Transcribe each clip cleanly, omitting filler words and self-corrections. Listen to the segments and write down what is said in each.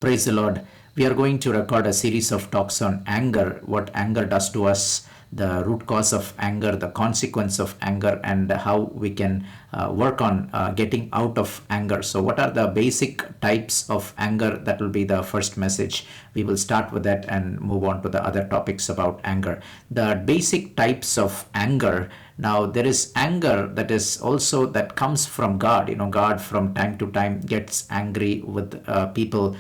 Praise the Lord. We are going to record a series of talks on anger, what anger does to us, the root cause of anger, the consequence of anger, and how we can work on getting out of anger. So, what are the basic types of anger? That will be the first message. We will start with that and move on to the other topics about anger. The basic types of anger. Now, there is anger that is also that comes from God. God from time to time gets angry with people.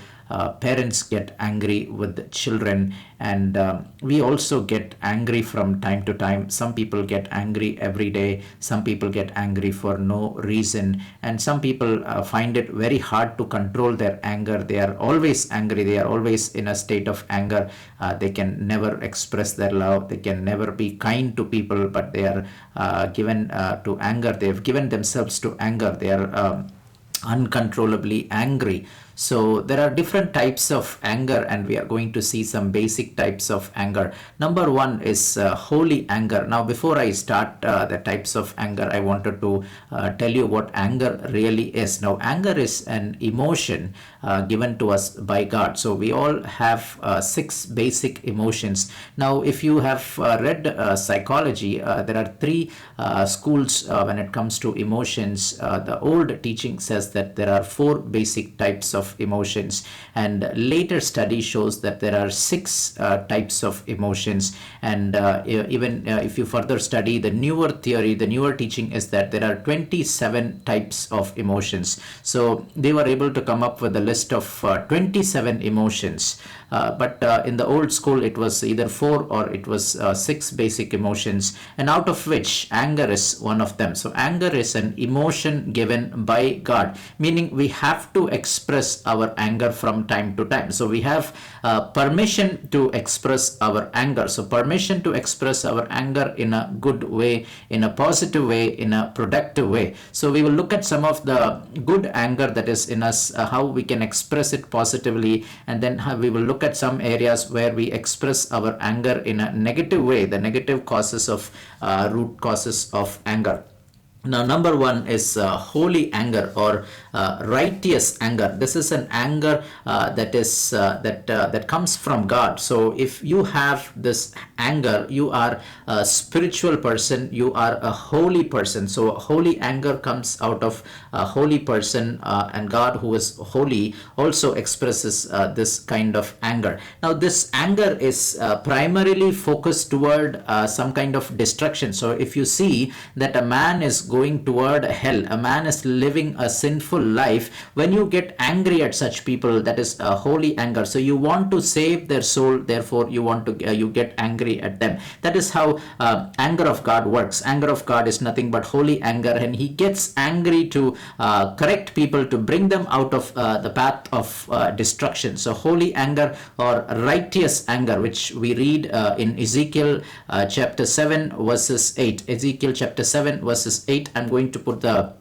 Parents get angry with children, and we also get angry from time to time. Some people get angry every day, some people get angry for no reason, and some people find it very hard to control their anger. They are always angry, they are always in a state of anger. They can never express their love, they can never be kind to people, but they are given to anger. They have given themselves to anger. They are uncontrollably angry. So there are different types of anger, and we are going to see some basic types of anger. Number one is holy anger. Now, before I start the types of anger, I wanted to tell you what anger really is. Now, anger is an emotion given to us by God. So we all have 6 basic emotions. Now, if you have read psychology, there are 3 schools when it comes to emotions. The old teaching says that there are 4 basic types of emotions, and later study shows that there are 6 types of emotions. And even if you further study the newer theory, the newer teaching is that there are 27 types of emotions. So they were able to come up with a list of 27 emotions. But in the old school, it was either 4 or it was 6 basic emotions, and out of which anger is one of them. So anger is an emotion given by God, meaning we have to express our anger from time to time. So we have permission to express our anger. So permission to express our anger in a good way, in a positive way, in a productive way. So we will look at some of the good anger that is in us, how we can express it positively, and then we will look at some areas where we express our anger in a negative way, the negative causes of root causes of anger. Now, number one is holy anger or righteous anger. This is an anger that comes from God. So, if you have this anger, you are a spiritual person. You are a holy person. So, holy anger comes out of a holy person, and God, who is holy, also expresses this kind of anger. Now, this anger is primarily focused toward some kind of destruction. So, if you see that a man is going toward hell, a man is living a sinful life, when you get angry at such people, that is a holy anger. So you want to save their soul, therefore you want to you get angry at them. That is how anger of God works. Anger of God is nothing but holy anger, and he gets angry to correct people, to bring them out of the path of destruction. So holy anger or righteous anger, which we read in Ezekiel chapter 7 verses 8. Ezekiel chapter 7 verses 8. I'm going to put the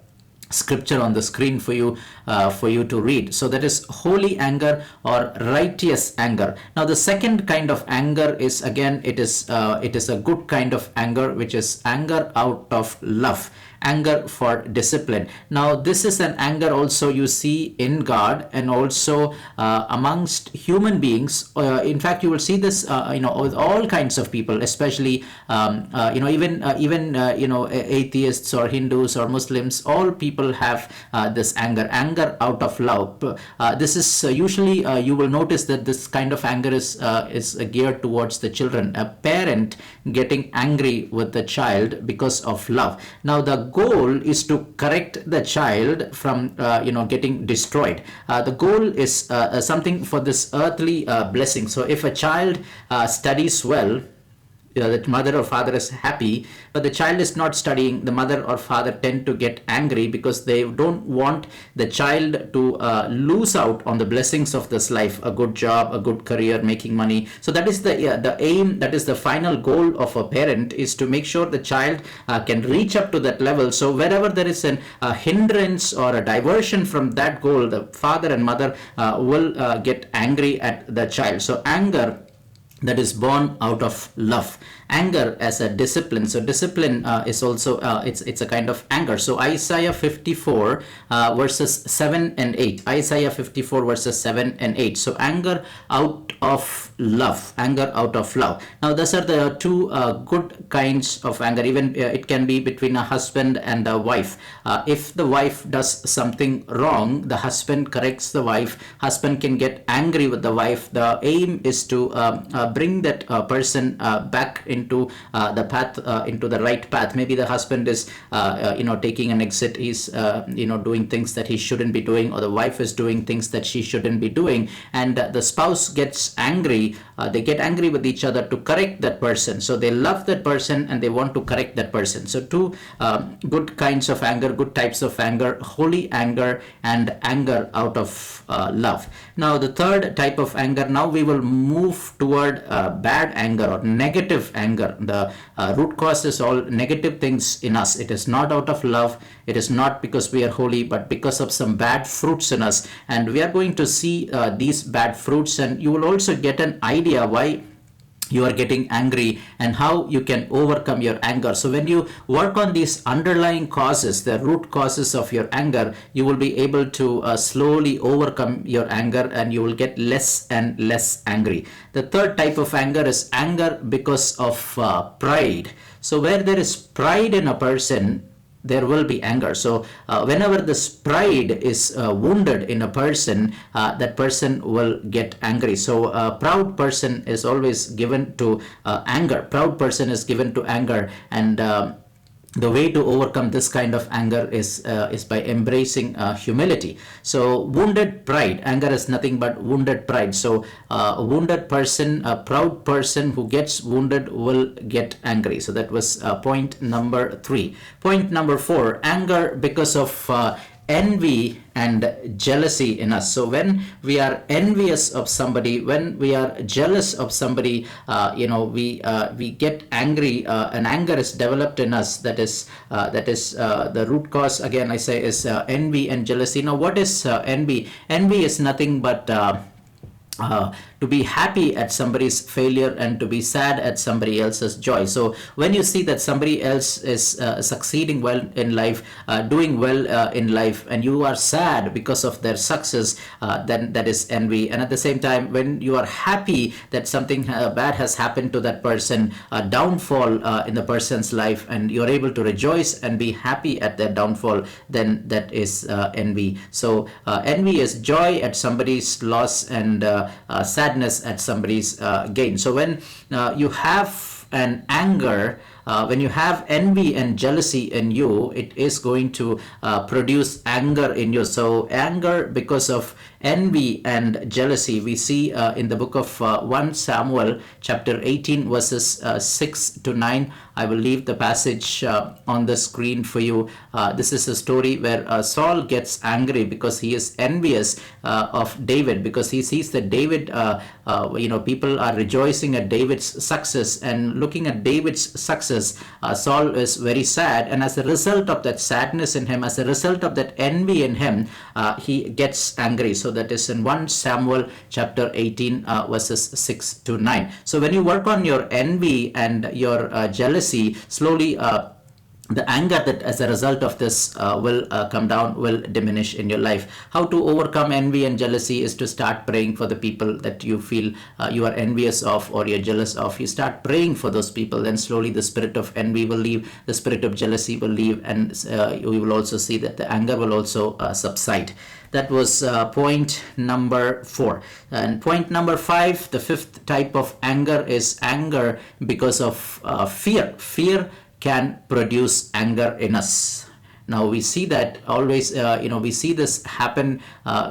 scripture on the screen for you to read. So that is holy anger or righteous anger. Now the second kind of anger is, again, it is a good kind of anger, which is anger out of love, anger for discipline. Now this is an anger also you see in God and also amongst human beings. In fact, you will see this with all kinds of people, especially even atheists or Hindus or Muslims. All people have this anger out of love. This is usually you will notice that this kind of anger is geared towards the children. A parent getting angry with the child because of love. Now the goal is to correct the child from getting destroyed. The goal is something for this earthly blessing. So if a child studies well, that mother or father is happy, but the child is not studying, the mother or father tend to get angry because they don't want the child to lose out on the blessings of this life, a good job, a good career, making money. So that is the aim, that is the final goal of a parent, is to make sure the child can reach up to that level. So wherever there is a hindrance or a diversion from that goal, the father and mother will get angry at the child. So anger that is born out of love. Anger as a discipline. So discipline is also it's a kind of anger. So Isaiah 54 verses 7 and 8. Isaiah 54 verses 7 and 8. So anger out of love. Anger out of love. Now those are the two good kinds of anger. Even it can be between a husband and a wife. If the wife does something wrong, the husband corrects the wife. Husband can get angry with the wife. The aim is to bring that person back into the path, into the right path. Maybe the husband is taking an exit. He's doing things that he shouldn't be doing, or the wife is doing things that she shouldn't be doing, and the spouse gets angry. They get angry with each other to correct that person. So they love that person and they want to correct that person. So two good kinds of anger, good types of anger: holy anger and anger out of love. Now the third type of anger, now we will move toward bad anger or negative anger. The root cause is all negative things in us. It is not out of love. It is not because we are holy, but because of some bad fruits in us. And we are going to see these bad fruits, and you will also get an idea why you are getting angry and how you can overcome your anger. So when you work on these underlying causes, the root causes of your anger, you will be able to slowly overcome your anger, and you will get less and less angry. The third type of anger is anger because of pride. So where there is pride in a person, there will be anger. So whenever this pride is wounded in a person, that person will get angry. So a proud person is always given to anger. Proud person is given to anger, and the way to overcome this kind of anger is by embracing humility. So wounded pride, anger is nothing but wounded pride. So a wounded person, a proud person who gets wounded will get angry. So that was point number 3. Point number 4, anger because of envy and jealousy in us. So when we are envious of somebody, when we are jealous of somebody, we get angry, and anger is developed in us. That is the root cause, again I say, is envy and jealousy. Now what is envy? Envy is nothing but to be happy at somebody's failure and to be sad at somebody else's joy. So when you see that somebody else is succeeding well in life, doing well in life, and you are sad because of their success, then that is envy. And at the same time, when you are happy that something bad has happened to that person, a downfall in the person's life, and you're able to rejoice and be happy at their downfall, then that is envy. So envy is joy at somebody's loss, and sadness at somebody's gain. So when you have an anger, when you have envy and jealousy in you, it is going to produce anger in you. So anger because of envy and jealousy, we see in the book of 1 Samuel chapter 18 verses 6 to 9. I will leave the passage on the screen for you. This is a story where Saul gets angry because he is envious of David, because he sees that David, people are rejoicing at David's success, and looking at David's success, Saul is very sad, and as a result of that sadness in him, as a result of that envy in him, he gets angry. So that is in 1 Samuel chapter 18 verses 6 to 9. So when you work on your envy and your jealousy, slowly the anger that as a result of this will come down, will diminish in your life. How to overcome envy and jealousy is to start praying for the people that you feel you are envious of or you're jealous of. You start praying for those people, then slowly the spirit of envy will leave, the spirit of jealousy will leave, and you will also see that the anger will also subside. That was point number 4. And point number 5, the fifth type of anger is anger because of fear. Fear can produce anger in us. Now we see that always, we see this happen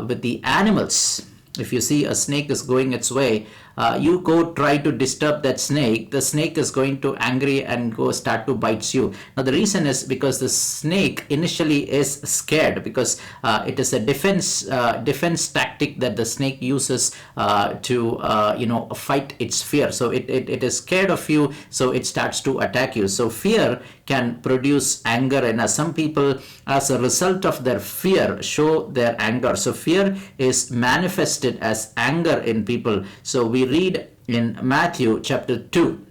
with the animals. If you see a snake is going its way, you go try to disturb that snake, the snake is going to angry and go start to bite you. Now the reason is because the snake initially is scared, because it is a defense tactic that the snake uses to fight its fear. So it is scared of you, so it starts to attack you. So fear can produce anger in us. Some people, as a result of their fear, show their anger. So fear is manifested as anger in people. So we we read in Matthew chapter 2,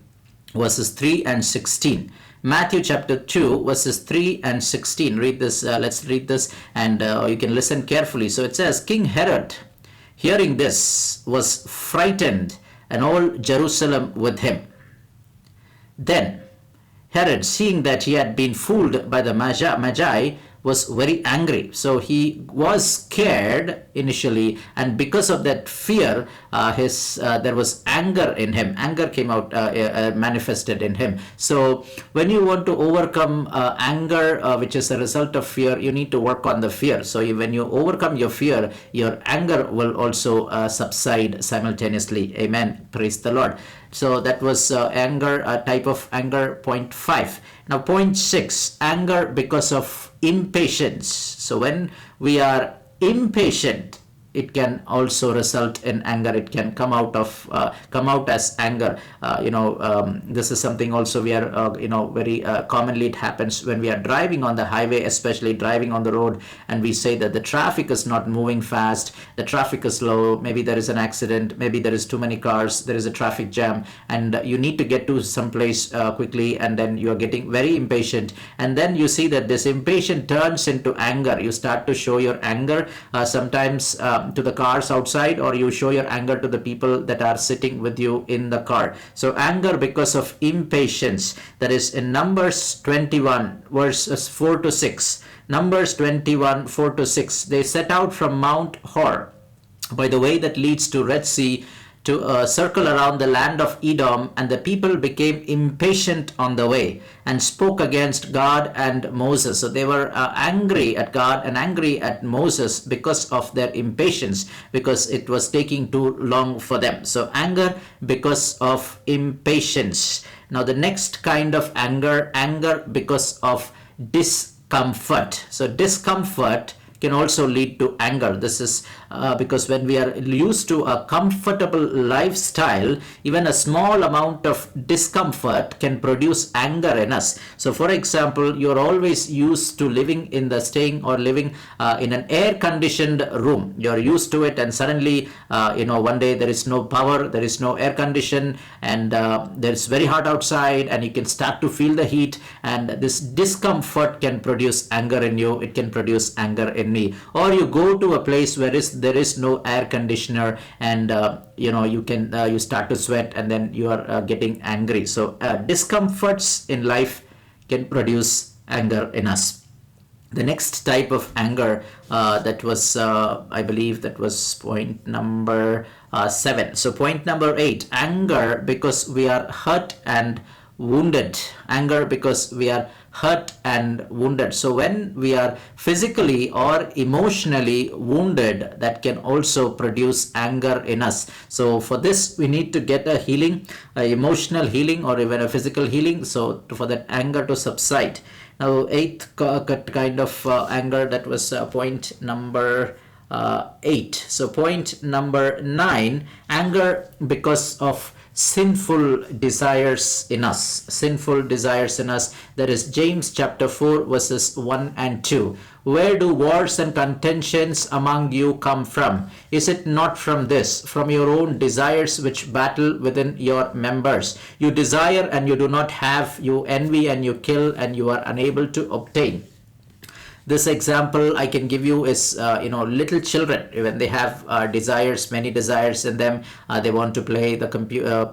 verses 3 and 16. Matthew chapter 2, verses 3 and 16. Read this, let's read this, and you can listen carefully. So it says, King Herod, hearing this, was frightened, and all Jerusalem with him. Then Herod, seeing that he had been fooled by the Magi, was very angry. So he was scared initially, and because of that fear, there was anger in him. Anger came out, manifested in him. So when you want to overcome anger, which is a result of fear, you need to work on the fear. So when you overcome your fear, your anger will also subside simultaneously. Amen. Praise the Lord. So that was anger, a type of anger, point 5. Now point 6, anger because of impatience. So when we are impatient, it can also result in anger. It can come out as anger. This is something also we are, very commonly it happens when we are driving on the highway, especially driving on the road, and we say that the traffic is not moving fast, the traffic is slow, maybe there is an accident, maybe there is too many cars, there is a traffic jam, and you need to get to some place quickly, and then you are getting very impatient, and then you see that this impatience turns into anger. You start to show your anger sometimes to the cars outside, or you show your anger to the people that are sitting with you in the car. So anger because of impatience, that is in Numbers 21 verses 4 to 6. Numbers 21 4 to 6. They set out from Mount Hor by the way that leads to Red Sea to circle around the land of Edom, and the people became impatient on the way and spoke against God and Moses. So they were angry at God and angry at Moses because of their impatience, because it was taking too long for them. So anger because of impatience. Now the next kind of anger because of discomfort. So discomfort can also lead to anger. This is because when we are used to a comfortable lifestyle, even a small amount of discomfort can produce anger in us. So for example, you're always used to living in an air conditioned room. You're used to it, and suddenly one day there is no power, there is no air condition, and there's very hot outside, and you can start to feel the heat, and this discomfort can produce anger in you. It can produce anger in me. Or you go to a place where there is no air conditioner, and you start to sweat, and then you are getting angry. So discomforts in life can produce anger in us. The next type of anger that was I believe that was point number 7. So point number 8, anger because we are hurt and wounded. Anger because we are hurt and wounded. So when we are physically or emotionally wounded, that can also produce anger in us. So for this we need to get a healing, emotional healing, or even a physical healing, so for that anger to subside. Now 8th kind of anger, that was point number 8. So point number 9, anger because of sinful desires in us. Sinful desires in us. That is James chapter 4 verses 1 and 2. Where do wars and contentions among you come from? Is it not from your own desires which battle within your members? You desire and you do not have, you envy and you kill, and you are unable to obtain. This example I can give you is, little children, when they have desires, many desires in them, they want to play the computer,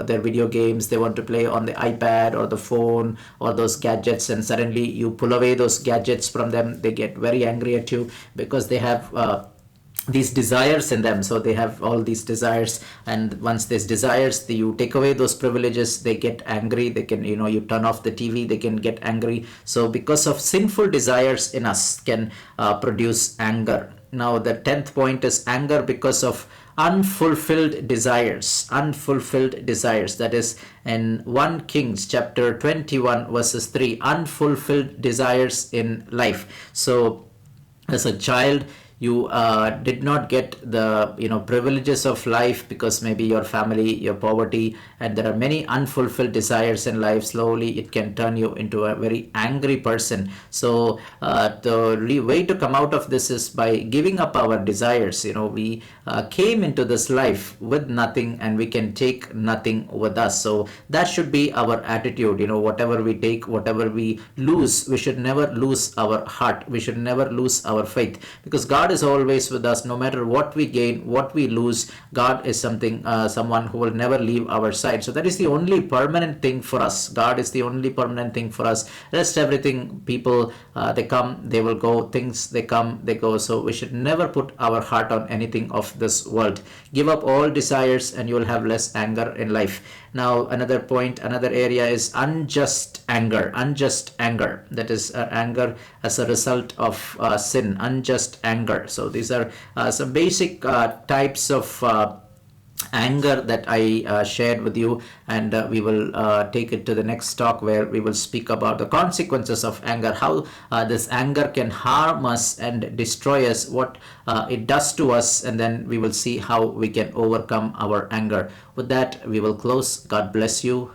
their video games, they want to play on the iPad or the phone or those gadgets, and suddenly you pull away those gadgets from them. They get very angry at you because they have these desires in them. So they have all these desires, and once these desires, you take away those privileges, they get angry. They can, you turn off the TV, they can get angry. So because of sinful desires in us can produce anger. Now the 10th point is anger because of unfulfilled desires. Unfulfilled desires, that is in 1 Kings chapter 21 verses 3. Unfulfilled desires in life. So as a child, you did not get the privileges of life because maybe your family, your poverty, and there are many unfulfilled desires in life. Slowly it can turn you into a very angry person. So the way to come out of this is by giving up our desires. We came into this life with nothing, and we can take nothing with us. So that should be our attitude. Whatever we take, whatever we lose, we should never lose our heart, we should never lose our faith, because God is always with us. No matter what we gain, what we lose, God is someone who will never leave our side. So that is the only permanent thing for us. God is the only permanent thing for us. Rest everything, people, they come, they will go. Things, they come, they go. So we should never put our heart on anything of this world. Give up all desires and you will have less anger in life. Now another point, another area is unjust anger. Unjust anger, that is anger as a result of sin. Unjust anger. So these are some basic types of anger that I shared with you, and we will take it to the next talk, where we will speak about the consequences of anger, how this anger can harm us and destroy us, what it does to us, and then we will see how we can overcome our anger. With that, we will close. God bless you.